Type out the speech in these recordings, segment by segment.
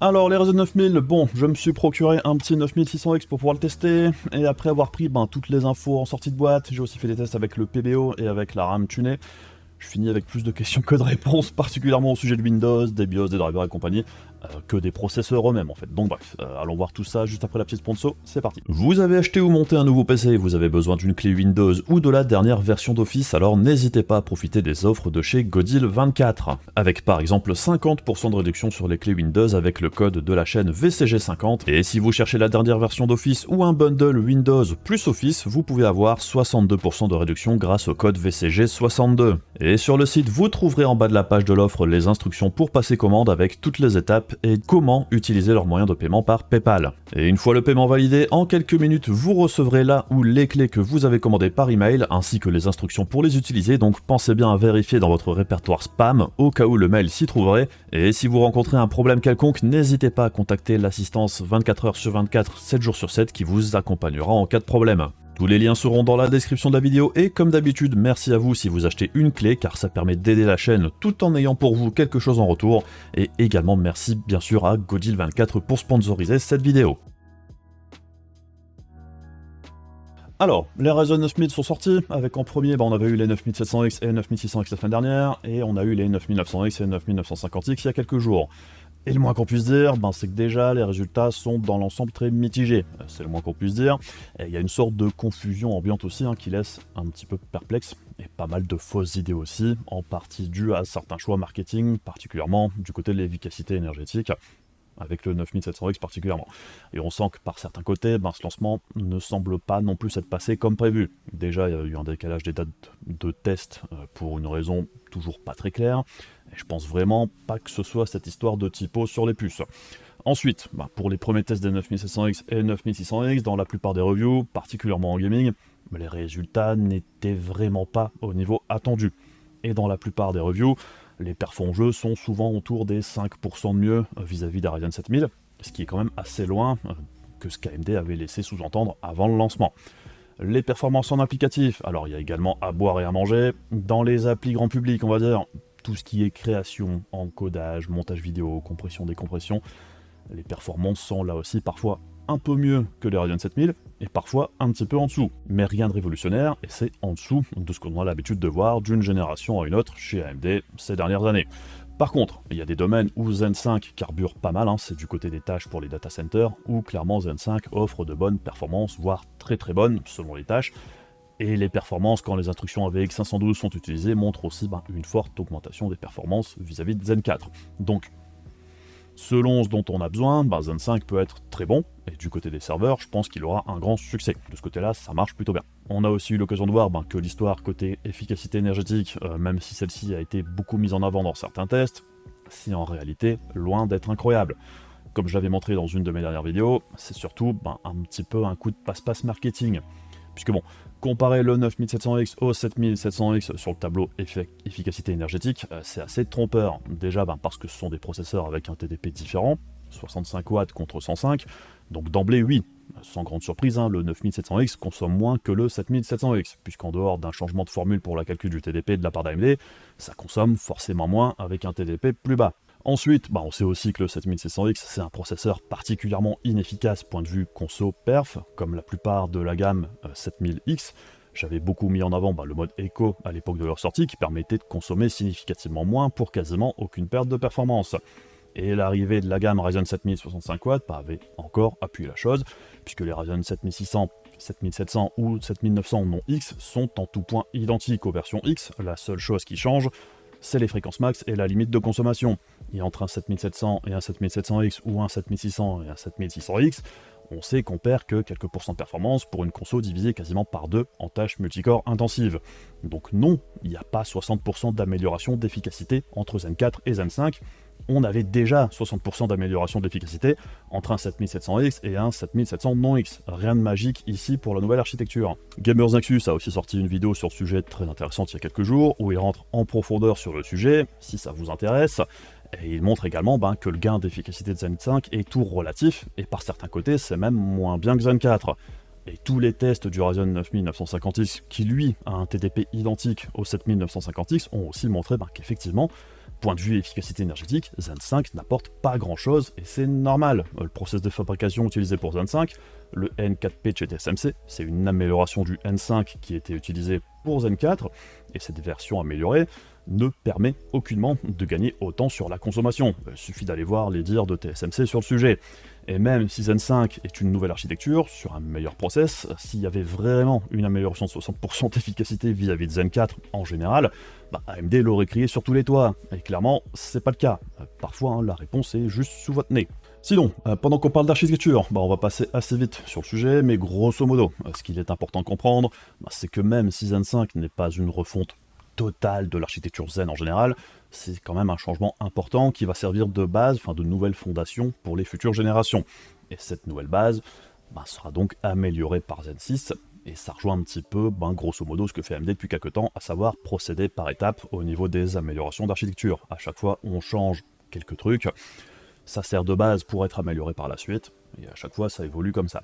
Alors les Ryzen 9000, bon, je me suis procuré un petit 9600X pour pouvoir le tester, et après avoir pris toutes les infos en sortie de boîte, j'ai aussi fait des tests avec le PBO et avec la RAM tunée. Je finis avec plus de questions que de réponses, particulièrement au sujet de Windows, des BIOS, des drivers et compagnie, que des processeurs eux-mêmes en fait. Donc bref, allons voir tout ça juste après la petite sponsor, c'est parti. Vous avez acheté ou monté un nouveau PC, vous avez besoin d'une clé Windows ou de la dernière version d'Office, alors n'hésitez pas à profiter des offres de chez Godil24. Avec par exemple 50% de réduction sur les clés Windows avec le code de la chaîne VCG50, et si vous cherchez la dernière version d'Office ou un bundle Windows plus Office, vous pouvez avoir 62% de réduction grâce au code VCG62. Et sur le site, vous trouverez en bas de la page de l'offre les instructions pour passer commande avec toutes les étapes et comment utiliser leur moyen de paiement par PayPal. Et une fois le paiement validé, en quelques minutes, vous recevrez là où les clés que vous avez commandées par email, ainsi que les instructions pour les utiliser, donc pensez bien à vérifier dans votre répertoire spam, au cas où le mail s'y trouverait. Et si vous rencontrez un problème quelconque, n'hésitez pas à contacter l'assistance 24h sur 24, 7 jours sur 7 qui vous accompagnera en cas de problème. Tous les liens seront dans la description de la vidéo et comme d'habitude, merci à vous si vous achetez une clé car ça permet d'aider la chaîne tout en ayant pour vous quelque chose en retour. Et également merci bien sûr à Godil24 pour sponsoriser cette vidéo. Alors, les Ryzen 9000 sont sortis, avec en premier, on avait eu les 9700X et 9600X la semaine dernière, et on a eu les 9900X et 9950X il y a quelques jours. Et le moins qu'on puisse dire, c'est que déjà les résultats sont dans l'ensemble très mitigés, c'est le moins qu'on puisse dire. Et il y a une sorte de confusion ambiante aussi qui laisse un petit peu perplexe, et pas mal de fausses idées aussi, en partie dues à certains choix marketing, particulièrement du côté de l'efficacité énergétique, avec le 9700X particulièrement. Et on sent que par certains côtés, ce lancement ne semble pas non plus être passé comme prévu. Déjà, il y a eu un décalage des dates de test pour une raison toujours pas très claire, et je pense vraiment pas que ce soit cette histoire de typo sur les puces. Ensuite, pour les premiers tests des 9700X et 9600X, dans la plupart des reviews, particulièrement en gaming, les résultats n'étaient vraiment pas au niveau attendu. Et dans la plupart des reviews, les perfs en jeu sont souvent autour des 5% de mieux vis-à-vis des Ryzen 7000, ce qui est quand même assez loin que ce qu'AMD avait laissé sous-entendre avant le lancement. Les performances en applicatif, alors il y a également à boire et à manger. Dans les applis grand public, on va dire, tout ce qui est création, encodage, montage vidéo, compression, décompression, les performances sont là aussi parfois un peu mieux que les Ryzen 7000, et parfois un petit peu en dessous. Mais rien de révolutionnaire, et c'est en dessous de ce qu'on a l'habitude de voir d'une génération à une autre chez AMD ces dernières années. Par contre, il y a des domaines où Zen 5 carbure pas mal, c'est du côté des tâches pour les data centers, où clairement Zen 5 offre de bonnes performances, voire très très bonnes selon les tâches. Et les performances, quand les instructions AVX 512 sont utilisées, montrent aussi une forte augmentation des performances vis-à-vis de Zen 4. Donc, selon ce dont on a besoin, Zen 5 peut être très bon, et du côté des serveurs, je pense qu'il aura un grand succès. De ce côté-là, ça marche plutôt bien. On a aussi eu l'occasion de voir que l'histoire côté efficacité énergétique, même si celle-ci a été beaucoup mise en avant dans certains tests, c'est en réalité loin d'être incroyable. Comme je l'avais montré dans une de mes dernières vidéos, c'est surtout un petit peu un coup de passe-passe marketing. Puisque comparer le 9700X au 7700X sur le tableau efficacité énergétique, c'est assez trompeur. Déjà parce que ce sont des processeurs avec un TDP différent, 65 watts contre 105, donc d'emblée oui, sans grande surprise, le 9700X consomme moins que le 7700X, puisqu'en dehors d'un changement de formule pour la calcul du TDP de la part d'AMD, ça consomme forcément moins avec un TDP plus bas. Ensuite, on sait aussi que le 7600X, c'est un processeur particulièrement inefficace point de vue conso perf, comme la plupart de la gamme 7000X. J'avais beaucoup mis en avant le mode Eco à l'époque de leur sortie, qui permettait de consommer significativement moins pour quasiment aucune perte de performance. Et l'arrivée de la gamme Ryzen 7000 65 watts avait encore appuyé la chose, puisque les Ryzen 7600, 7700 ou 7900 non X sont en tout point identiques aux versions X. La seule chose qui change, c'est les fréquences max et la limite de consommation. Et entre un 7700 et un 7700X ou un 7600 et un 7600X, on sait qu'on perd que quelques pourcents de performance pour une conso divisée quasiment par 2 en tâches multicore intensives. Donc non, il n'y a pas 60% d'amélioration d'efficacité entre Zen 4 et Zen 5. On avait déjà 60% d'amélioration d'efficacité entre un 7700X et un 7700 non-X. Rien de magique ici pour la nouvelle architecture. Gamers Nexus a aussi sorti une vidéo sur le sujet très intéressante il y a quelques jours, où il rentre en profondeur sur le sujet, si ça vous intéresse. Et il montre également que le gain d'efficacité de Zen 5 est tout relatif, et par certains côtés c'est même moins bien que Zen 4. Et tous les tests du Ryzen 9950X, qui lui a un TDP identique au 7950X, ont aussi montré qu'effectivement, point de vue efficacité énergétique, Zen 5 n'apporte pas grand chose et c'est normal. Le process de fabrication utilisé pour Zen 5, le N4P de chez TSMC, c'est une amélioration du N5 qui était utilisé pour Zen 4 et cette version améliorée ne permet aucunement de gagner autant sur la consommation. Il suffit d'aller voir les dires de TSMC sur le sujet. Et même si Zen 5 est une nouvelle architecture, sur un meilleur process, s'il y avait vraiment une amélioration de 60% d'efficacité vis-à-vis de Zen 4 en général, AMD l'aurait crié sur tous les toits. Et clairement, c'est pas le cas. Parfois, la réponse est juste sous votre nez. Sinon, pendant qu'on parle d'architecture, on va passer assez vite sur le sujet, mais grosso modo, ce qu'il est important de comprendre, c'est que même si Zen 5 n'est pas une refonte totale de l'architecture Zen en général, c'est quand même un changement important qui va servir de base, de nouvelle fondation pour les futures générations. Et cette nouvelle base sera donc améliorée par Zen 6, et ça rejoint un petit peu, grosso modo, ce que fait AMD depuis quelques temps, à savoir procéder par étapes au niveau des améliorations d'architecture. À chaque fois, on change quelques trucs, ça sert de base pour être amélioré par la suite, et à chaque fois, ça évolue comme ça.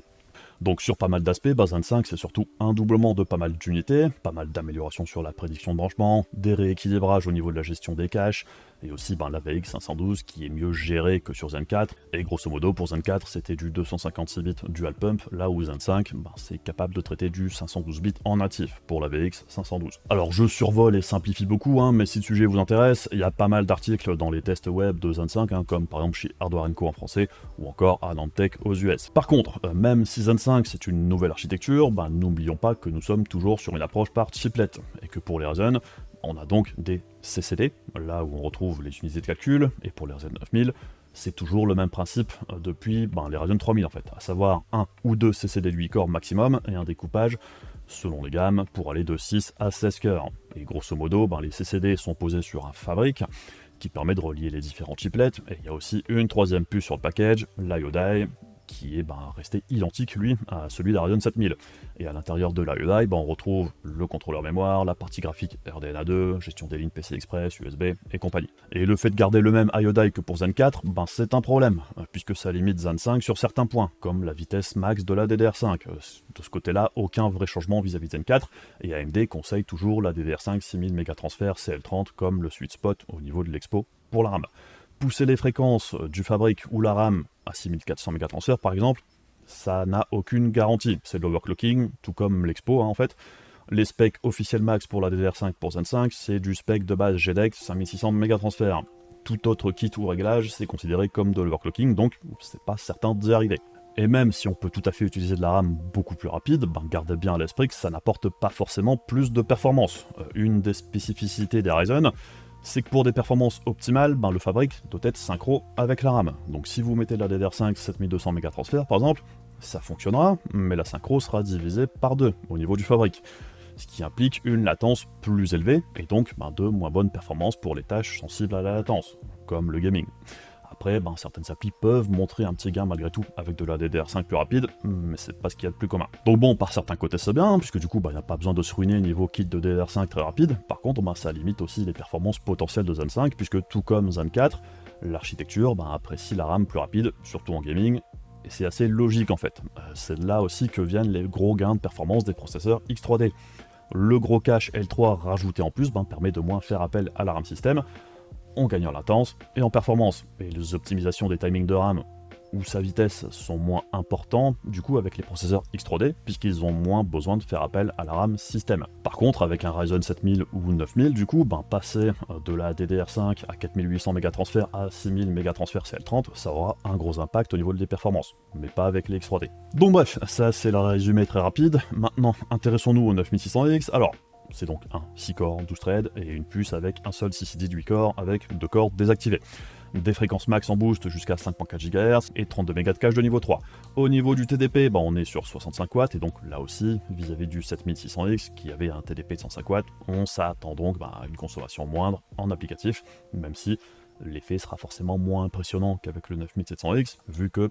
Donc sur pas mal d'aspects, Zen 5 c'est surtout un doublement de pas mal d'unités, pas mal d'améliorations sur la prédiction de branchement, des rééquilibrages au niveau de la gestion des caches, et aussi la VX 512 qui est mieux gérée que sur Zen 4, et grosso modo pour Zen 4 c'était du 256 bits dual pump, là où Zen 5 c'est capable de traiter du 512 bits en natif pour la VX 512. Alors je survole et simplifie beaucoup, mais si le sujet vous intéresse, il y a pas mal d'articles dans les tests web de Zen 5, comme par exemple chez Hardware & Co en français, ou encore à Nantech aux US. Par contre, même si Zen 5 c'est une nouvelle architecture, n'oublions pas que nous sommes toujours sur une approche par chiplet, et que pour les Ryzen, on a donc des CCD, là où on retrouve les unités de calcul, et pour les Ryzen 9000, c'est toujours le même principe depuis les Ryzen 3000 en fait, à savoir un ou deux CCD de 8 corps maximum, et un découpage selon les gammes pour aller de 6 à 16 cœurs. Et grosso modo, les CCD sont posés sur un fabrique, qui permet de relier les différents chiplets, et il y a aussi une troisième puce sur le package, l'IO-Die, qui est resté identique lui à celui de la Ryzen 7000. Et à l'intérieur de l'IO-Die, on retrouve le contrôleur mémoire, la partie graphique RDNA2, gestion des lignes PCI Express, USB et compagnie. Et le fait de garder le même IO-Die que pour Zen 4, c'est un problème, puisque ça limite Zen 5 sur certains points, comme la vitesse max de la DDR5. De ce côté-là, aucun vrai changement vis-à-vis de Zen 4, et AMD conseille toujours la DDR5 6000 mégatransfert CL30 comme le sweet spot au niveau de l'expo pour la RAM. Pousser les fréquences du fabrique ou la RAM à 6400 mégatransfert par exemple, ça n'a aucune garantie. C'est de l'overclocking, tout comme l'expo en fait. Les specs officiels max pour la DDR5 pour Zen 5, c'est du spec de base GDEX 5600 mégatransfert. Tout autre kit ou réglage, c'est considéré comme de l'overclocking, donc c'est pas certain d'y arriver. Et même si on peut tout à fait utiliser de la RAM beaucoup plus rapide, gardez bien à l'esprit que ça n'apporte pas forcément plus de performance. Une des spécificités des Ryzen, c'est que pour des performances optimales, le fabrique doit être synchro avec la RAM. Donc si vous mettez de la DDR5 7200 mégatransfert par exemple, ça fonctionnera, mais la synchro sera divisée par 2 au niveau du fabrique. Ce qui implique une latence plus élevée, et donc de moins bonnes performances pour les tâches sensibles à la latence, comme le gaming. Après, certaines applis peuvent montrer un petit gain malgré tout avec de la DDR5 plus rapide, mais c'est pas ce qu'il y a de plus commun. Donc bon, par certains côtés c'est bien, puisque du coup il n'y a pas besoin de se ruiner niveau kit de DDR5 très rapide. Par contre, ça limite aussi les performances potentielles de Zen 5, puisque tout comme Zen 4, l'architecture apprécie la RAM plus rapide, surtout en gaming, et c'est assez logique en fait. C'est là aussi que viennent les gros gains de performance des processeurs X3D. Le gros cache L3 rajouté en plus permet de moins faire appel à la RAM système, on gagne en latence et en performance. Et les optimisations des timings de RAM où sa vitesse sont moins importants, du coup avec les processeurs X3D, puisqu'ils ont moins besoin de faire appel à la RAM système. Par contre, avec un Ryzen 7000 ou 9000, du coup, passer de la DDR5 à 4800 mégatransfert à 6000 mégatransfert CL30, ça aura un gros impact au niveau des performances, mais pas avec les X3D. Donc bref, ça c'est le résumé très rapide. Maintenant, intéressons-nous au 9600X. Alors, c'est donc un 6 corps 12 threads et une puce avec un seul CCD de 8 corps avec 2 corps désactivés. Des fréquences max en boost jusqu'à 5.4 GHz et 32 Mb de cache de niveau 3. Au niveau du TDP, on est sur 65 watts et donc là aussi, vis-à-vis du 7600X qui avait un TDP de 105 watts, on s'attend donc à une consommation moindre en applicatif, même si l'effet sera forcément moins impressionnant qu'avec le 9700X, vu que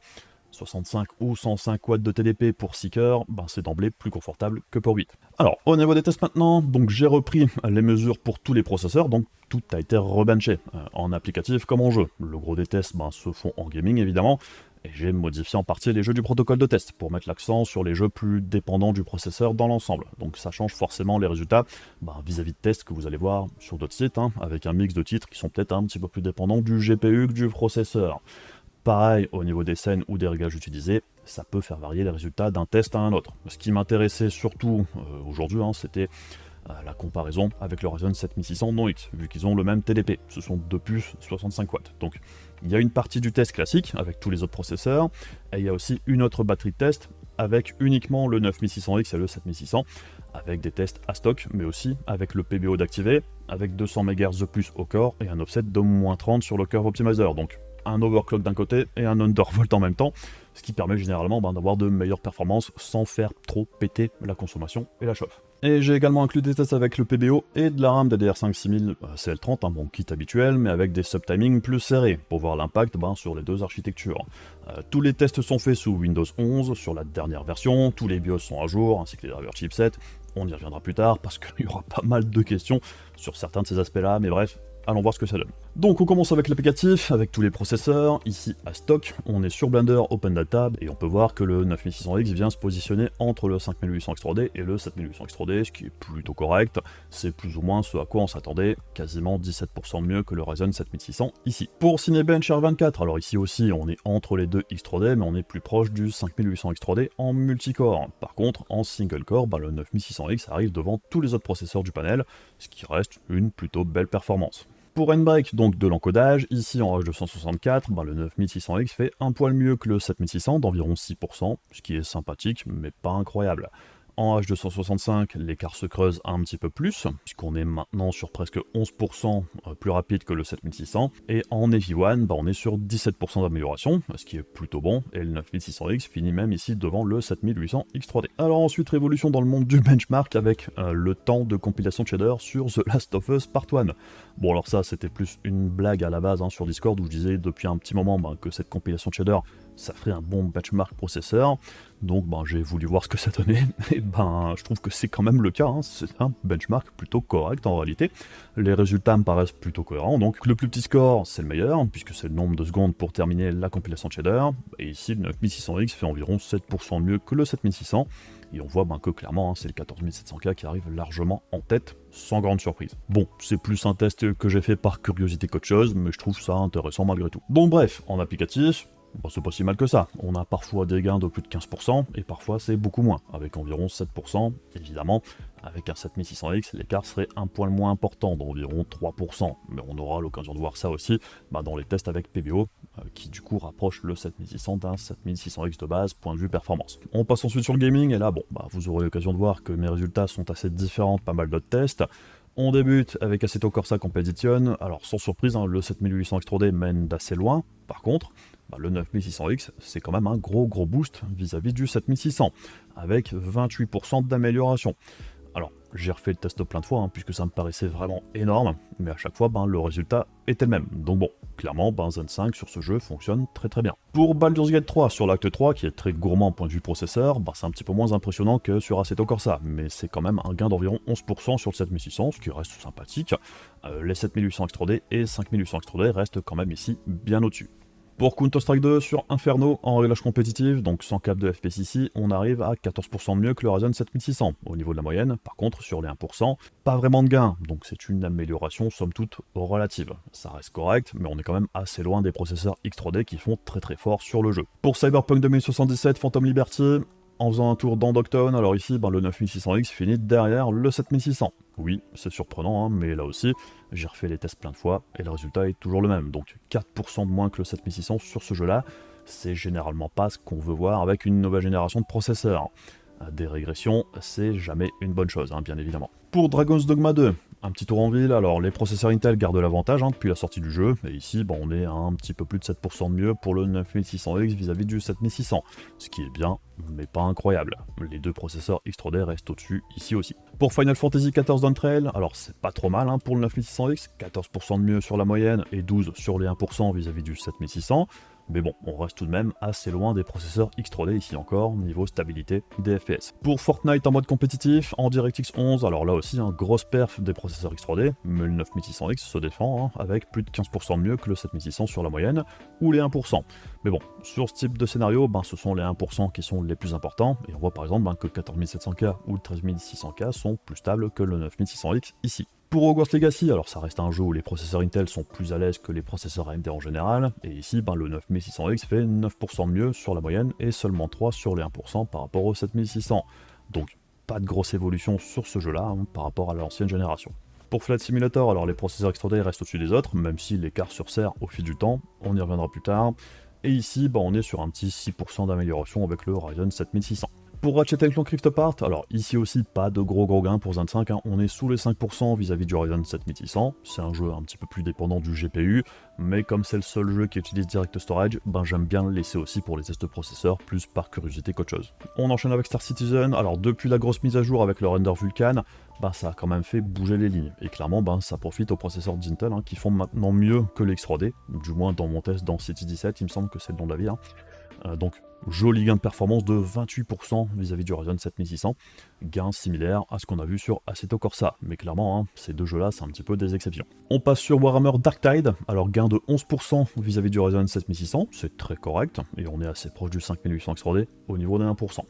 65 ou 105 watts de TDP pour 6 cœurs, c'est d'emblée plus confortable que pour 8. Alors, au niveau des tests maintenant, donc j'ai repris les mesures pour tous les processeurs, donc tout a été rebenché, en applicatif comme en jeu. Le gros des tests se font en gaming évidemment, et j'ai modifié en partie les jeux du protocole de test pour mettre l'accent sur les jeux plus dépendants du processeur dans l'ensemble. Donc ça change forcément les résultats vis-à-vis de tests que vous allez voir sur d'autres sites, avec un mix de titres qui sont peut-être un petit peu plus dépendants du GPU que du processeur. Pareil, au niveau des scènes ou des réglages utilisés, ça peut faire varier les résultats d'un test à un autre. Ce qui m'intéressait surtout aujourd'hui, c'était la comparaison avec le Ryzen 7600 non X, vu qu'ils ont le même TDP. Ce sont deux puces 65 watts. Donc il y a une partie du test classique avec tous les autres processeurs, et il y a aussi une autre batterie de test avec uniquement le 9600X et le 7600, avec des tests à stock, mais aussi avec le PBO d'activer, avec 200 MHz de plus au corps et un offset de moins 30 sur le curve optimizer. Donc un overclock d'un côté et un undervolt en même temps, ce qui permet généralement d'avoir de meilleures performances sans faire trop péter la consommation et la chauffe. Et j'ai également inclus des tests avec le PBO et de la RAM DDR5 6000 CL30, bon kit habituel, mais avec des subtimings plus serrés, pour voir l'impact sur les deux architectures. Tous les tests sont faits sous Windows 11, sur la dernière version, tous les BIOS sont à jour, ainsi que les drivers chipset. On y reviendra plus tard, parce qu'il y aura pas mal de questions sur certains de ces aspects-là, mais bref, allons voir ce que ça donne. Donc on commence avec l'applicatif, avec tous les processeurs, ici à stock, on est sur Blender Open Data, et on peut voir que le 9600X vient se positionner entre le 5800X3D et le 7800X3D, ce qui est plutôt correct, c'est plus ou moins ce à quoi on s'attendait, quasiment 17% mieux que le Ryzen 7600 ici. Pour Cinebench R24, alors ici aussi on est entre les deux X3D, mais on est plus proche du 5800X3D en multicore. Par contre, en single core, le 9600X arrive devant tous les autres processeurs du panel, ce qui reste une plutôt belle performance. Pour N-Break, donc de l'encodage, ici en H264, le 9600X fait un poil mieux que le 7600 d'environ 6%, ce qui est sympathique mais pas incroyable. En H265, l'écart se creuse un petit peu plus, puisqu'on est maintenant sur presque 11% plus rapide que le 7600, et en EV1, on est sur 17% d'amélioration, ce qui est plutôt bon, et le 9600X finit même ici devant le 7800X3D. Alors ensuite, révolution dans le monde du benchmark avec le temps de compilation de shader sur The Last of Us Part 1. Bon alors ça, c'était plus une blague à la base sur Discord, où je disais depuis un petit moment que cette compilation de shader, ça ferait un bon benchmark processeur, donc j'ai voulu voir ce que ça donnait, et je trouve que c'est quand même le cas, c'est un benchmark plutôt correct en réalité. Les résultats me paraissent plutôt cohérents, donc le plus petit score c'est le meilleur, puisque c'est le nombre de secondes pour terminer la compilation de shader, et ici le 9600X fait environ 7% mieux que le 7600, et on voit que clairement c'est le 14700K qui arrive largement en tête, sans grande surprise. Bon, c'est plus un test que j'ai fait par curiosité qu'autre chose, mais je trouve ça intéressant malgré tout. Donc bref, en applicatif, c'est pas si mal que ça, on a parfois des gains de plus de 15%, et parfois c'est beaucoup moins, avec environ 7%, évidemment, avec un 7600X, l'écart serait un poil moins important, d'environ 3%, mais on aura l'occasion de voir ça aussi dans les tests avec PBO, qui du coup rapproche le 7600 d'un 7600X de base, point de vue performance. On passe ensuite sur le gaming, et là, vous aurez l'occasion de voir que mes résultats sont assez différents de pas mal d'autres tests. On débute avec Assetto Corsa Competition, alors sans surprise, le 7800X3D mène d'assez loin, par contre, le 9600X, c'est quand même un gros boost vis-à-vis du 7600, avec 28% d'amélioration. Alors, j'ai refait le test plein de fois, puisque ça me paraissait vraiment énorme, mais à chaque fois, le résultat était le même. Donc bon, clairement, Zen 5 sur ce jeu fonctionne très bien. Pour Baldur's Gate 3 sur l'acte 3, qui est très gourmand point de vue processeur, c'est un petit peu moins impressionnant que sur Assetto Corsa, mais c'est quand même un gain d'environ 11% sur le 7600, ce qui reste sympathique. Les 7800X3D et 5800X3D restent quand même ici bien au-dessus. Pour Counter-Strike 2 sur Inferno, en réglage compétitif, donc sans cap de FPS ici, on arrive à 14% de mieux que le Ryzen 7600 au niveau de la moyenne. Par contre, sur les 1%, pas vraiment de gain, donc c'est une amélioration somme toute relative. Ça reste correct, mais on est quand même assez loin des processeurs X3D qui font très fort sur le jeu. Pour Cyberpunk 2077 Phantom Liberty, en faisant un tour dans Dogtown, alors ici, le 9600X finit derrière le 7600. Oui, c'est surprenant, mais là aussi, j'ai refait les tests plein de fois, et le résultat est toujours le même. Donc 4% de moins que le 7600 sur ce jeu-là, c'est généralement pas ce qu'on veut voir avec une nouvelle génération de processeurs. Des régressions, c'est jamais une bonne chose, bien évidemment. Pour Dragon's Dogma 2, un petit tour en ville, alors les processeurs Intel gardent l'avantage depuis la sortie du jeu, et ici on est à un petit peu plus de 7% de mieux pour le 9600X vis-à-vis du 7600, ce qui est bien, mais pas incroyable. Les deux processeurs X3D restent au-dessus ici aussi. Pour Final Fantasy XIV Dawntrail, alors c'est pas trop mal pour le 9600X, 14% de mieux sur la moyenne et 12% sur les 1% vis-à-vis du 7600, Mais bon, on reste tout de même assez loin des processeurs X3D ici encore, niveau stabilité des FPS. Pour Fortnite en mode compétitif, en DirectX 11, alors là aussi, grosse perf des processeurs X3D, mais le 9600X se défend avec plus de 15% de mieux que le 7600 sur la moyenne, ou les 1%. Mais bon, sur ce type de scénario, ce sont les 1% qui sont les plus importants, et on voit par exemple que 14700K ou le 13600K sont plus stables que le 9600X ici. Pour Hogwarts Legacy, alors ça reste un jeu où les processeurs Intel sont plus à l'aise que les processeurs AMD en général, et ici le 9600X fait 9% de mieux sur la moyenne et seulement 3 sur les 1% par rapport au 7600. Donc pas de grosse évolution sur ce jeu-là par rapport à l'ancienne génération. Pour Flight Simulator, alors les processeurs X3D restent au-dessus des autres, même si l'écart se resserre au fil du temps, on y reviendra plus tard. Et ici, on est sur un petit 6% d'amélioration avec le Ryzen 7600. Pour Ratchet & Clank Rift Apart, alors ici aussi pas de gros gains pour Zen 5, on est sous les 5% vis-à-vis du Ryzen 7600, c'est un jeu un petit peu plus dépendant du GPU, mais comme c'est le seul jeu qui utilise Direct Storage, j'aime bien le laisser aussi pour les tests processeurs, plus par curiosité qu'autre chose. On enchaîne avec Star Citizen, alors depuis la grosse mise à jour avec le render Vulkan, ça a quand même fait bouger les lignes, et clairement ça profite aux processeurs d'Intel qui font maintenant mieux que les X3D, du moins dans mon test dans City 17, il me semble que c'est le nom de la vie. Donc joli gain de performance de 28% vis-à-vis du Ryzen 7600, gain similaire à ce qu'on a vu sur Assetto Corsa, mais clairement ces deux jeux là c'est un petit peu des exceptions. On passe sur Warhammer Dark Tide, alors gain de 11% vis-à-vis du Ryzen 7600, c'est très correct, et on est assez proche du 5800 X3D au niveau des 1%.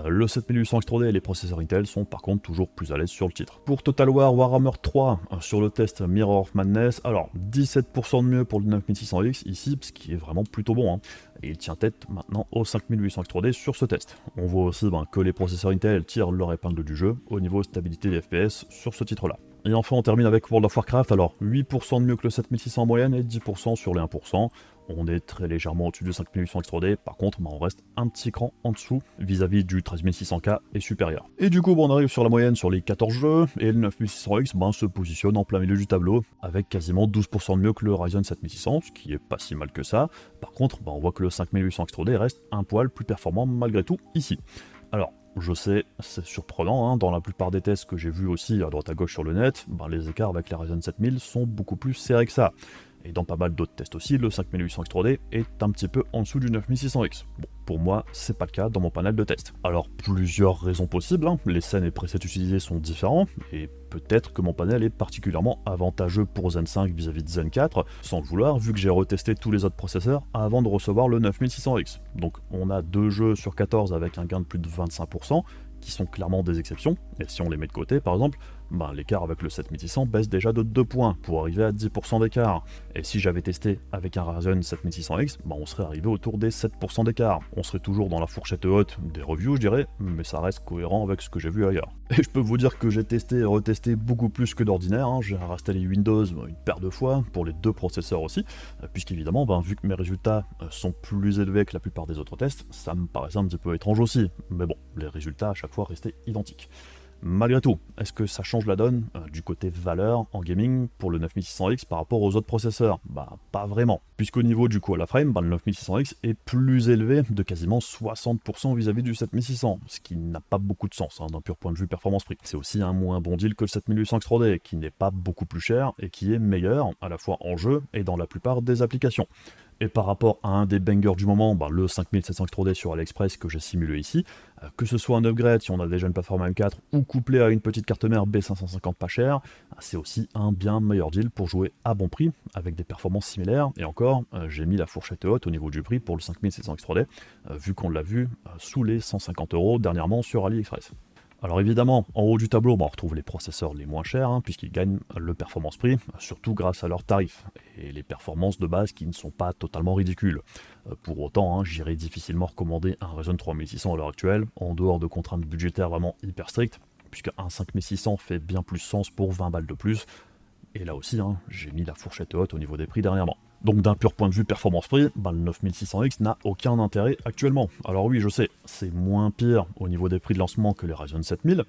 Le 7800 X3D et les processeurs Intel sont par contre toujours plus à l'aise sur le titre. Pour Total War Warhammer 3, sur le test Mirror of Madness, alors 17% de mieux pour le 9600X ici, ce qui est vraiment plutôt bon, et il tient tête maintenant au 5800 X3D sur ce test. On voit aussi que les processeurs Intel tirent leur épingle du jeu au niveau stabilité des FPS sur ce titre-là. Et enfin on termine avec World of Warcraft, alors 8% de mieux que le 7600 en moyenne et 10% sur les 1%. On est très légèrement au-dessus du 5800 X3D, par contre on reste un petit cran en dessous vis-à-vis du 13600K et supérieur. Et du coup on arrive sur la moyenne sur les 14 jeux, et le 9600X se positionne en plein milieu du tableau, avec quasiment 12% de mieux que le Ryzen 7600, ce qui est pas si mal que ça. Par contre on voit que le 5800 X3D reste un poil plus performant malgré tout ici. Alors je sais, c'est surprenant, dans la plupart des tests que j'ai vus aussi à droite à gauche sur le net, les écarts avec les Ryzen 7000 sont beaucoup plus serrés que ça. Et dans pas mal d'autres tests aussi, le 5800 X3D est un petit peu en dessous du 9600X. Bon, pour moi, c'est pas le cas dans mon panel de tests. Alors, plusieurs raisons possibles, les scènes et presets utilisés sont différents, et peut-être que mon panel est particulièrement avantageux pour Zen 5 vis-à-vis de Zen 4, sans le vouloir, vu que j'ai retesté tous les autres processeurs avant de recevoir le 9600X. Donc on a 2 jeux sur 14 avec un gain de plus de 25%, qui sont clairement des exceptions, et si on les met de côté par exemple, l'écart avec le 7600 baisse déjà de 2 points pour arriver à 10% d'écart. Et si j'avais testé avec un Ryzen 7600X, on serait arrivé autour des 7% d'écart. On serait toujours dans la fourchette haute des reviews je dirais, mais ça reste cohérent avec ce que j'ai vu ailleurs. Et je peux vous dire que j'ai testé et retesté beaucoup plus que d'ordinaire, j'ai réinstallé Windows une paire de fois, pour les 2 processeurs aussi, puisqu'évidemment, vu que mes résultats sont plus élevés que la plupart des autres tests, ça me paraissait un petit peu étrange aussi, mais bon, les résultats à chaque fois restaient identiques. Malgré tout, est-ce que ça change la donne du côté valeur en gaming pour le 9600X par rapport aux autres processeurs? Pas vraiment, puisqu'au niveau du coût à la frame, le 9600X est plus élevé de quasiment 60% vis-à-vis du 7600, ce qui n'a pas beaucoup de sens d'un pur point de vue performance-prix. C'est aussi un moins bon deal que le 7800 X3D, qui n'est pas beaucoup plus cher et qui est meilleur à la fois en jeu et dans la plupart des applications. Et par rapport à un des bangers du moment, le 5700 X3D sur AliExpress que j'ai simulé ici, que ce soit un upgrade si on a déjà une plateforme M4 ou couplé à une petite carte mère B550 pas chère, c'est aussi un bien meilleur deal pour jouer à bon prix avec des performances similaires. Et encore, j'ai mis la fourchette haute au niveau du prix pour le 5700 X3D, vu qu'on l'a vu sous les 150 € dernièrement sur AliExpress. Alors évidemment, en haut du tableau, on retrouve les processeurs les moins chers, puisqu'ils gagnent le performance-prix, surtout grâce à leurs tarifs, et les performances de base qui ne sont pas totalement ridicules. Pour autant, j'irais difficilement recommander un Ryzen 3600 à l'heure actuelle, en dehors de contraintes budgétaires vraiment hyper strictes, puisque un 5600 fait bien plus sens pour 20 balles de plus, et là aussi, j'ai mis la fourchette haute au niveau des prix dernièrement. Donc d'un pur point de vue performance-prix, le 9600X n'a aucun intérêt actuellement. Alors oui, je sais, c'est moins pire au niveau des prix de lancement que les Ryzen 7000,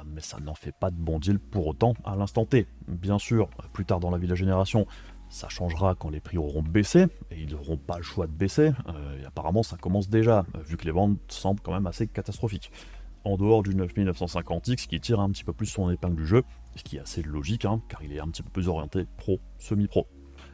mais ça n'en fait pas de bon deal pour autant à l'instant T. Bien sûr, plus tard dans la vie de la génération, ça changera quand les prix auront baissé, et ils n'auront pas le choix de baisser, et apparemment ça commence déjà, vu que les ventes semblent quand même assez catastrophiques. En dehors du 9950X qui tire un petit peu plus son épingle du jeu, ce qui est assez logique, car il est un petit peu plus orienté pro, semi-pro.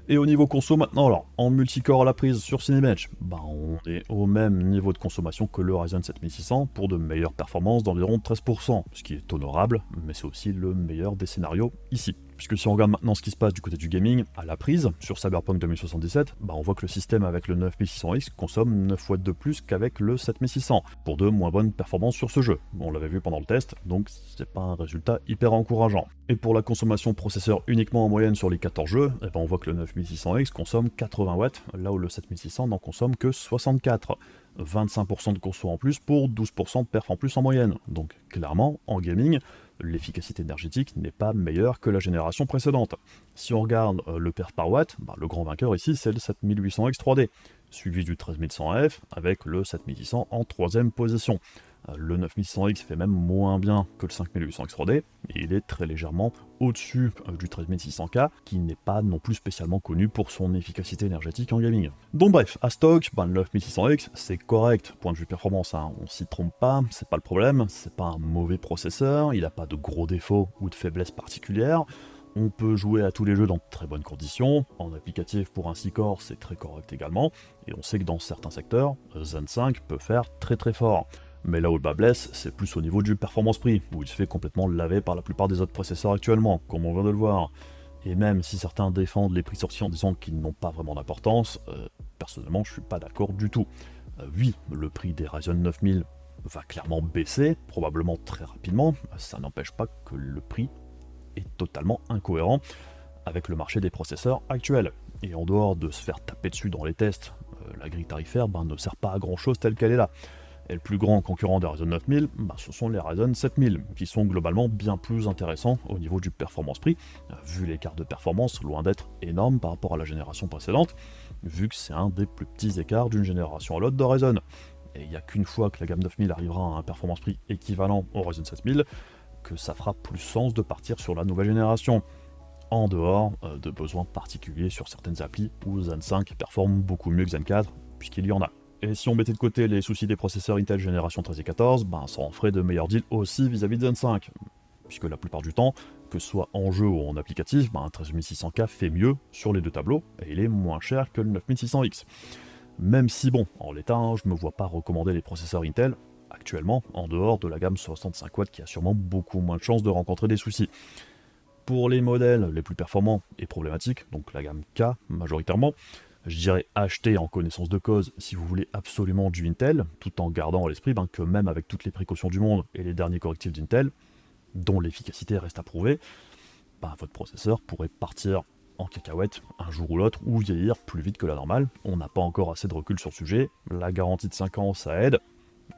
Et au niveau conso maintenant, alors en multicore à la prise sur Cinebench, on est au même niveau de consommation que le Ryzen 7600 pour de meilleures performances d'environ 13%, ce qui est honorable, mais c'est aussi le meilleur des scénarios ici. Puisque si on regarde maintenant ce qui se passe du côté du gaming, à la prise, sur Cyberpunk 2077, on voit que le système avec le 9600X consomme 9 watts de plus qu'avec le 7600, pour de moins bonnes performances sur ce jeu. On l'avait vu pendant le test, donc c'est pas un résultat hyper encourageant. Et pour la consommation processeur uniquement en moyenne sur les 14 jeux, on voit que le 9600X consomme 80 watts, là où le 7600 n'en consomme que 64. 25% de conso en plus pour 12% de perf en plus en moyenne. Donc clairement, en gaming, l'efficacité énergétique n'est pas meilleure que la génération précédente. Si on regarde le perf par watt, le grand vainqueur ici c'est le 7800X 3D, suivi du 13100F avec le 7600 en troisième position. Le 9600X fait même moins bien que le 5800X 3D, et il est très légèrement au-dessus du 13600K, qui n'est pas non plus spécialement connu pour son efficacité énergétique en gaming. Donc bref, à stock, le 9600X c'est correct, point de vue performance, on s'y trompe pas, c'est pas le problème, c'est pas un mauvais processeur, il n'a pas de gros défauts ou de faiblesses particulières, on peut jouer à tous les jeux dans de très bonnes conditions, en applicatif pour un 6 core c'est très correct également, et on sait que dans certains secteurs, Zen 5 peut faire très très fort. Mais là où le bas blesse, c'est plus au niveau du performance prix, où il se fait complètement laver par la plupart des autres processeurs actuellement, comme on vient de le voir. Et même si certains défendent les prix sortis en disant qu'ils n'ont pas vraiment d'importance, personnellement je suis pas d'accord du tout. Oui, le prix des Ryzen 9000 va clairement baisser, probablement très rapidement, ça n'empêche pas que le prix est totalement incohérent avec le marché des processeurs actuels. Et en dehors de se faire taper dessus dans les tests, la grille tarifaire ne sert pas à grand chose telle qu'elle est là. Et le plus grand concurrent des Ryzen 9000, ce sont les Ryzen 7000, qui sont globalement bien plus intéressants au niveau du performance-prix, vu l'écart de performance loin d'être énorme par rapport à la génération précédente, vu que c'est un des plus petits écarts d'une génération à l'autre de Ryzen. Et il n'y a qu'une fois que la gamme 9000 arrivera à un performance-prix équivalent au Ryzen 7000, que ça fera plus sens de partir sur la nouvelle génération, en dehors de besoins particuliers sur certaines applis où Zen 5 performe beaucoup mieux que Zen 4, puisqu'il y en a. Et si on mettait de côté les soucis des processeurs Intel génération 13 et 14, ça en ferait de meilleurs deals aussi vis-à-vis de Zen 5. Puisque la plupart du temps, que ce soit en jeu ou en applicatif, un 13600K fait mieux sur les deux tableaux, et il est moins cher que le 9600X. Même si en l'état, je me vois pas recommander les processeurs Intel, actuellement, en dehors de la gamme 65 watts qui a sûrement beaucoup moins de chances de rencontrer des soucis. Pour les modèles les plus performants et problématiques, donc la gamme K majoritairement, je dirais acheter en connaissance de cause si vous voulez absolument du Intel, tout en gardant à l'esprit que même avec toutes les précautions du monde et les derniers correctifs d'Intel, dont l'efficacité reste à prouver, votre processeur pourrait partir en cacahuète un jour ou l'autre, ou vieillir plus vite que la normale. On n'a pas encore assez de recul sur le sujet, la garantie de 5 ans ça aide,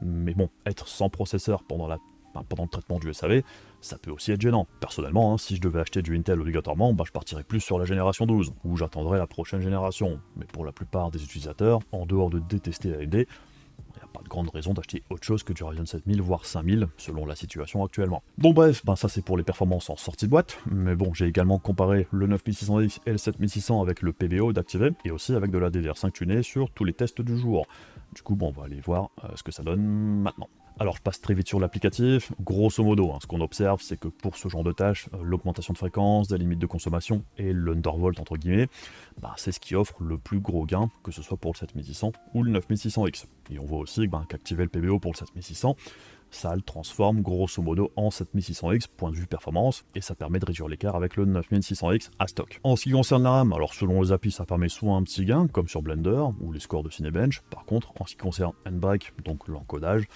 mais être sans processeur pendant le traitement du SAV, ça peut aussi être gênant. Personnellement, si je devais acheter du Intel obligatoirement, je partirais plus sur la génération 12, ou j'attendrais la prochaine génération. Mais pour la plupart des utilisateurs, en dehors de détester AMD, il n'y a pas de grande raison d'acheter autre chose que du Ryzen 7000 voire 5000 selon la situation actuellement. Bon bref, ça c'est pour les performances en sortie de boîte, mais j'ai également comparé le 9600X et le 7600 avec le PBO d'activer, et aussi avec de la DDR5 tunée sur tous les tests du jour. Du coup, on va aller voir ce que ça donne maintenant. Alors je passe très vite sur l'applicatif, grosso modo, ce qu'on observe c'est que pour ce genre de tâches, l'augmentation de fréquence, des limites de consommation et l'undervolt entre guillemets, c'est ce qui offre le plus gros gain, que ce soit pour le 7600 ou le 9600X. Et on voit aussi qu'activer le PBO pour le 7600, ça le transforme grosso modo en 7600X, point de vue performance, et ça permet de réduire l'écart avec le 9600X à stock. En ce qui concerne la RAM, alors selon les API ça permet soit un petit gain, comme sur Blender, ou les scores de Cinebench, par contre en ce qui concerne Handbrake, donc l'encodage,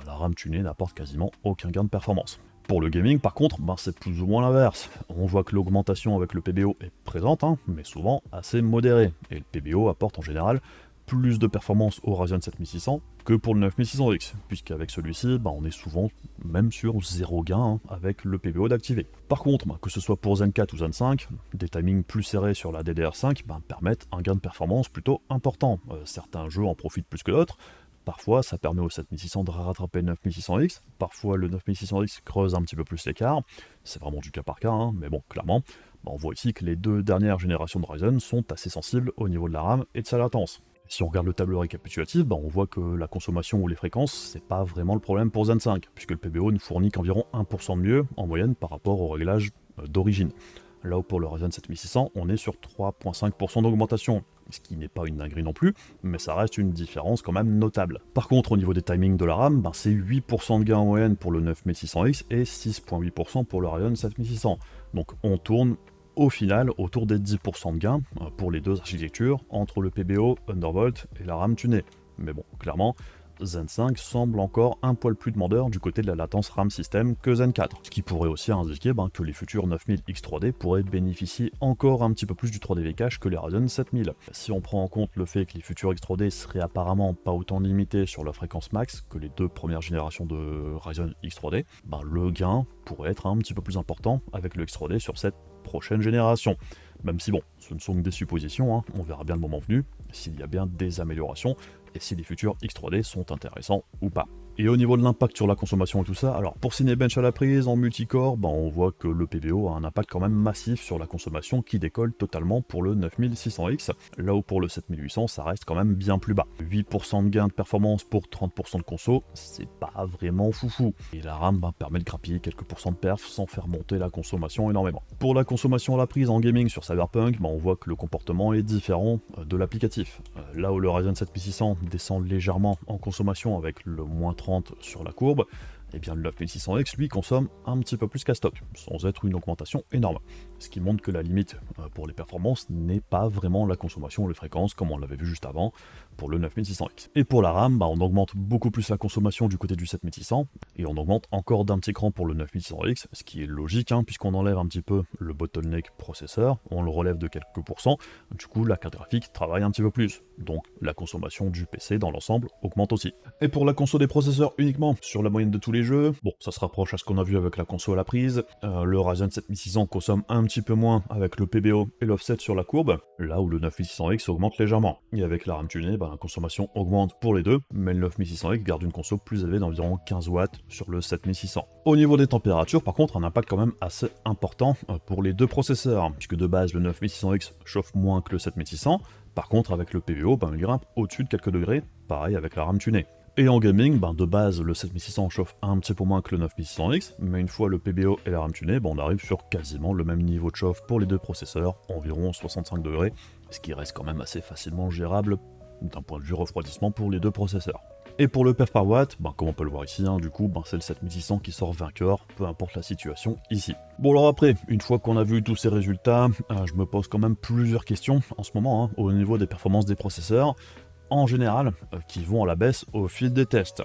la RAM tunée n'apporte quasiment aucun gain de performance. Pour le gaming par contre, c'est plus ou moins l'inverse. On voit que l'augmentation avec le PBO est présente, mais souvent assez modérée, et le PBO apporte en général plus de performance au Ryzen 7600 que pour le 9600X, puisqu'avec celui-ci, on est souvent même sur 0 gain avec le PBO d'activer. Par contre, que ce soit pour Zen 4 ou Zen 5, des timings plus serrés sur la DDR5 permettent un gain de performance plutôt important. Certains jeux en profitent plus que d'autres. Parfois, ça permet au 7600 de rattraper le 9600X, parfois le 9600X creuse un petit peu plus l'écart, c'est vraiment du cas par cas, mais clairement, on voit ici que les deux dernières générations de Ryzen sont assez sensibles au niveau de la RAM et de sa latence. Si on regarde le tableau récapitulatif, on voit que la consommation ou les fréquences, c'est pas vraiment le problème pour Zen 5, puisque le PBO ne fournit qu'environ 1% de mieux en moyenne par rapport au réglage d'origine. là où pour le Ryzen 7600, on est sur 3,5% d'augmentation, ce qui n'est pas une dinguerie non plus, mais ça reste une différence quand même notable. Par contre, au niveau des timings de la RAM, c'est 8% de gain en moyenne pour le 9600X et 6,8% pour le Ryzen 7600. Donc on tourne au final autour des 10% de gain pour les deux architectures entre le PBO, Undervolt et la RAM tunée. Mais bon, clairement, Zen 5 semble encore un poil plus demandeur du côté de la latence RAM système que Zen 4, ce qui pourrait aussi indiquer que les futurs 9000 X3D pourraient bénéficier encore un petit peu plus du 3DV cache que les Ryzen 7000. Si on prend en compte le fait que les futurs X3D seraient apparemment pas autant limités sur la fréquence max que les deux premières générations de Ryzen X3D, le gain pourrait être un petit peu plus important avec le X3D sur cette prochaine génération. Même si bon, ce ne sont que des suppositions, on verra bien le moment venu, s'il y a bien des améliorations, et si les futurs X3D sont intéressants ou pas. Et au niveau de l'impact sur la consommation et tout ça, alors pour Cinebench à la prise, en multicore, on voit que le PBO a un impact quand même massif sur la consommation qui décolle totalement pour le 9600X, là où pour le 7800 ça reste quand même bien plus bas. 8% de gain de performance pour 30% de conso, c'est pas vraiment foufou. Et la RAM permet de grappiller quelques pourcents de perf sans faire monter la consommation énormément. Pour la consommation à la prise en gaming sur Cyberpunk, on voit que le comportement est différent de l'applicatif. Là où le Ryzen 7600 descend légèrement en consommation avec le moins 30 sur la courbe, et bien le 9600X lui consomme un petit peu plus qu'à stock, sans être une augmentation énorme. Ce qui montre que la limite pour les performances n'est pas vraiment la consommation ou les fréquences comme on l'avait vu juste avant pour le 9600X. Et pour la RAM, on augmente beaucoup plus la consommation du côté du 7600, et on augmente encore d'un petit cran pour le 9600X, ce qui est logique puisqu'on enlève un petit peu le bottleneck processeur, on le relève de quelques pourcents, du coup la carte graphique travaille un petit peu plus, donc la consommation du PC dans l'ensemble augmente aussi. Et pour la conso des processeurs uniquement, sur la moyenne de tous les jeux, bon ça se rapproche à ce qu'on a vu avec la conso à la prise, le Ryzen 7600 consomme un petit peu moins avec le PBO et l'offset sur la courbe, là où le 9600X augmente légèrement. Et avec la RAM tunée, la consommation augmente pour les deux, mais le 9600X garde une conso plus élevée d'environ 15 watts sur le 7600. Au niveau des températures, par contre, un impact quand même assez important pour les deux processeurs, puisque de base le 9600X chauffe moins que le 7600, par contre avec le PBO, il grimpe au-dessus de quelques degrés, pareil avec la RAM tunée. Et en gaming, de base, le 7600 chauffe un petit peu moins que le 9600X, mais une fois le PBO et la RAM tunée, on arrive sur quasiment le même niveau de chauffe pour les deux processeurs, environ 65 degrés, ce qui reste quand même assez facilement gérable d'un point de vue refroidissement pour les deux processeurs. Et pour le perf par watt, comme on peut le voir ici, du coup, c'est le 7600 qui sort vainqueur, peu importe la situation ici. Bon alors après, une fois qu'on a vu tous ces résultats, je me pose quand même plusieurs questions en ce moment, au niveau des performances des processeurs, en général, qui vont à la baisse au fil des tests.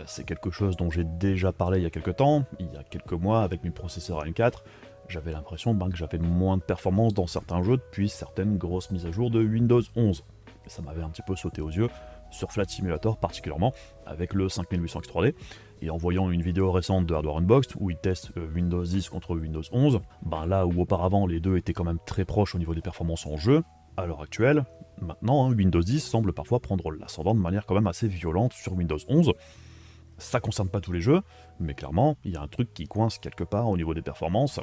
C'est quelque chose dont j'ai déjà parlé il y a quelques temps, il y a quelques mois avec mes processeurs AM4, j'avais l'impression que j'avais moins de performance dans certains jeux depuis certaines grosses mises à jour de Windows 11. Et ça m'avait un petit peu sauté aux yeux, sur Flight Simulator particulièrement, avec le 5800 X3D, et en voyant une vidéo récente de Hardware Unboxed où ils testent Windows 10 contre Windows 11, là où auparavant les deux étaient quand même très proches au niveau des performances en jeu, à l'heure actuelle, maintenant Windows 10 semble parfois prendre l'ascendant de manière quand même assez violente sur Windows 11. Ça concerne pas tous les jeux, mais clairement, il y a un truc qui coince quelque part au niveau des performances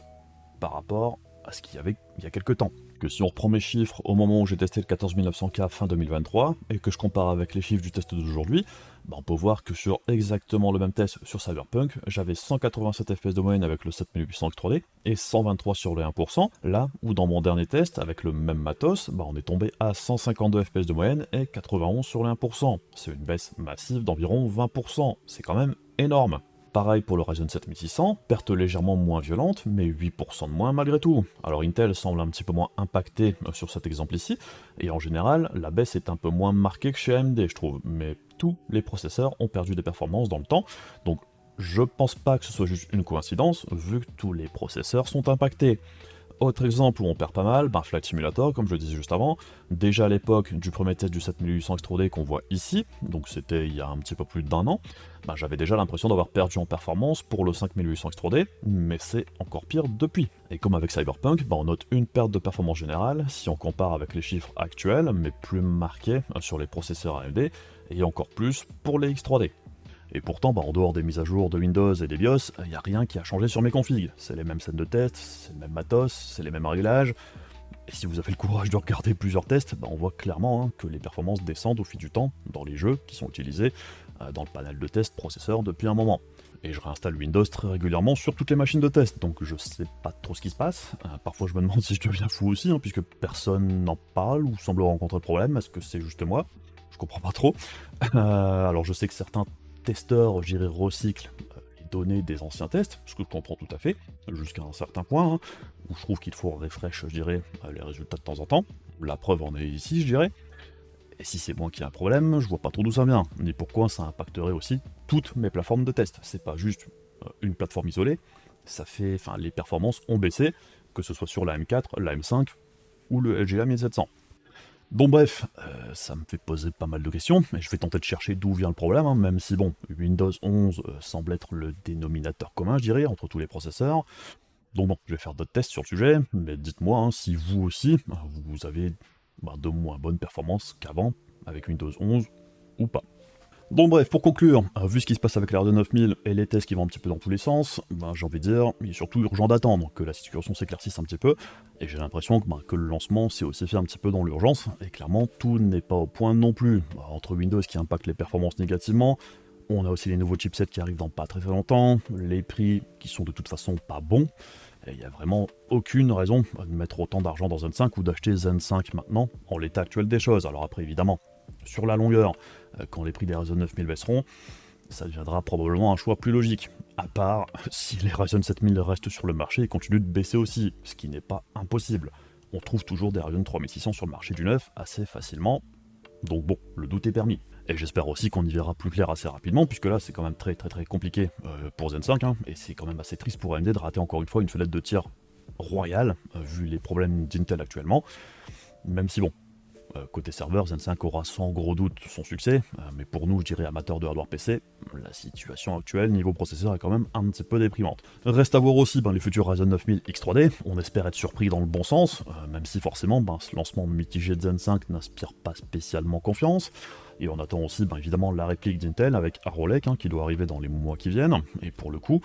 par rapport à ce qu'il y avait il y a quelques temps. Que si on reprend mes chiffres au moment où j'ai testé le 14900K fin 2023, et que je compare avec les chiffres du test d'aujourd'hui, on peut voir que sur exactement le même test sur Cyberpunk, j'avais 187 FPS de moyenne avec le 7800 X3D, et 123 sur les 1%, là où dans mon dernier test, avec le même matos, on est tombé à 152 FPS de moyenne et 91 sur les 1%. C'est une baisse massive d'environ 20%, c'est quand même énorme. Pareil pour le Ryzen 7600, perte légèrement moins violente, mais 8% de moins malgré tout. Alors Intel semble un petit peu moins impacté sur cet exemple ici, et en général, la baisse est un peu moins marquée que chez AMD, je trouve, mais tous les processeurs ont perdu des performances dans le temps, donc je pense pas que ce soit juste une coïncidence, vu que tous les processeurs sont impactés. Autre exemple où on perd pas mal, Flight Simulator, comme je le disais juste avant, déjà à l'époque du premier test du 7800 X3D qu'on voit ici, donc c'était il y a un petit peu plus d'1 an, j'avais déjà l'impression d'avoir perdu en performance pour le 5800 X3D, mais c'est encore pire depuis. Et comme avec Cyberpunk, on note une perte de performance générale si on compare avec les chiffres actuels, mais plus marqués sur les processeurs AMD, et encore plus pour les X3D. Et pourtant, en dehors des mises à jour de Windows et des BIOS, il n'y a rien qui a changé sur mes configs. C'est les mêmes scènes de test, c'est le même matos, c'est les mêmes réglages. Et si vous avez le courage de regarder plusieurs tests, on voit clairement que les performances descendent au fil du temps dans les jeux qui sont utilisés dans le panel de test processeur depuis un moment. Et je réinstalle Windows très régulièrement sur toutes les machines de test, donc je sais pas trop ce qui se passe. Parfois je me demande si je deviens fou aussi, hein, puisque personne n'en parle ou semble rencontrer de problème. Est-ce que c'est juste moi? Je comprends pas trop. Alors je sais que certains testeurs, je dirais, recyclent les données des anciens tests, ce que je comprends tout à fait, jusqu'à un certain point, hein, où je trouve qu'il faut refresh, je dirais, les résultats de temps en temps. La preuve en est ici, je dirais. Et si c'est moi qui ai un problème, je vois pas trop d'où ça vient, ni pourquoi ça impacterait aussi toutes mes plateformes de test. C'est pas juste une plateforme isolée, ça fait, enfin, les performances ont baissé, que ce soit sur la M4, la M5 ou le LGA 1700. Bon bref, ça me fait poser pas mal de questions, et je vais tenter de chercher d'où vient le problème, hein, même si bon, Windows 11 semble être le dénominateur commun, je dirais, entre tous les processeurs. Donc bon, je vais faire d'autres tests sur le sujet, mais dites-moi hein, si vous aussi, vous avez de moins bonnes performances qu'avant, avec Windows 11, ou pas. Donc bref, pour conclure, vu ce qui se passe avec l'RD 9000 et les tests qui vont un petit peu dans tous les sens, j'ai envie de dire, il est surtout urgent d'attendre que la situation s'éclaircisse un petit peu, et j'ai l'impression que le lancement s'est aussi fait un petit peu dans l'urgence, et clairement tout n'est pas au point non plus. Entre Windows qui impacte les performances négativement, on a aussi les nouveaux chipsets qui arrivent dans pas très longtemps, les prix qui sont de toute façon pas bons, et il n'y a vraiment aucune raison de mettre autant d'argent dans Zen 5 ou d'acheter Zen 5 maintenant, en l'état actuel des choses. Alors après évidemment, sur la longueur, quand les prix des Ryzen 9000 baisseront, ça deviendra probablement un choix plus logique, à part si les Ryzen 7000 restent sur le marché et continuent de baisser aussi, ce qui n'est pas impossible. On trouve toujours des Ryzen 3600 sur le marché du neuf assez facilement, donc bon, le doute est permis. Et j'espère aussi qu'on y verra plus clair assez rapidement, puisque là c'est quand même très compliqué pour Zen 5, hein, et c'est quand même assez triste pour AMD de rater encore une fois une fenêtre de tir royale, vu les problèmes d'Intel actuellement, même si bon, côté serveur, Zen 5 aura sans gros doute son succès, mais pour nous, je dirais amateurs de hardware PC, la situation actuelle niveau processeur est quand même un petit peu déprimante. Reste à voir aussi les futurs Ryzen 9000 X3D, on espère être surpris dans le bon sens, même si forcément ce lancement mitigé de Zen 5 n'inspire pas spécialement confiance, et on attend aussi évidemment la réplique d'Intel avec Arrow Lake qui doit arriver dans les mois qui viennent, et pour le coup,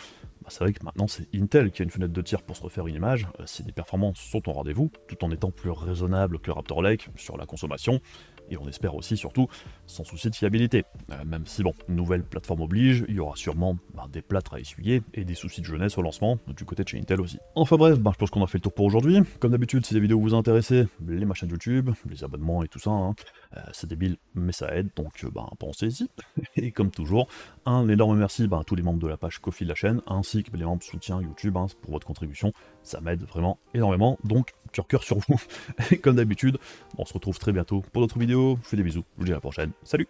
c'est vrai que maintenant c'est Intel qui a une fenêtre de tir pour se refaire une image, si les performances sont au rendez-vous, tout en étant plus raisonnable que Raptor Lake sur la consommation, et on espère aussi surtout sans souci de fiabilité. Même si bon, nouvelle plateforme oblige, il y aura sûrement des plâtres à essuyer et des soucis de jeunesse au lancement, du côté de chez Intel aussi. Enfin bref, je pense qu'on a fait le tour pour aujourd'hui. Comme d'habitude, si les vidéos vous intéressent, les machins de YouTube, les abonnements et tout ça, hein, c'est débile, mais ça aide, donc pensez-y. Et comme toujours, un énorme merci à tous les membres de la page Ko-fi de la chaîne, ainsi que les membres soutien YouTube pour votre contribution, ça m'aide vraiment énormément, donc cœur sur vous. Et comme d'habitude, on se retrouve très bientôt pour d'autres vidéos, je vous fais des bisous, je vous dis à la prochaine, salut!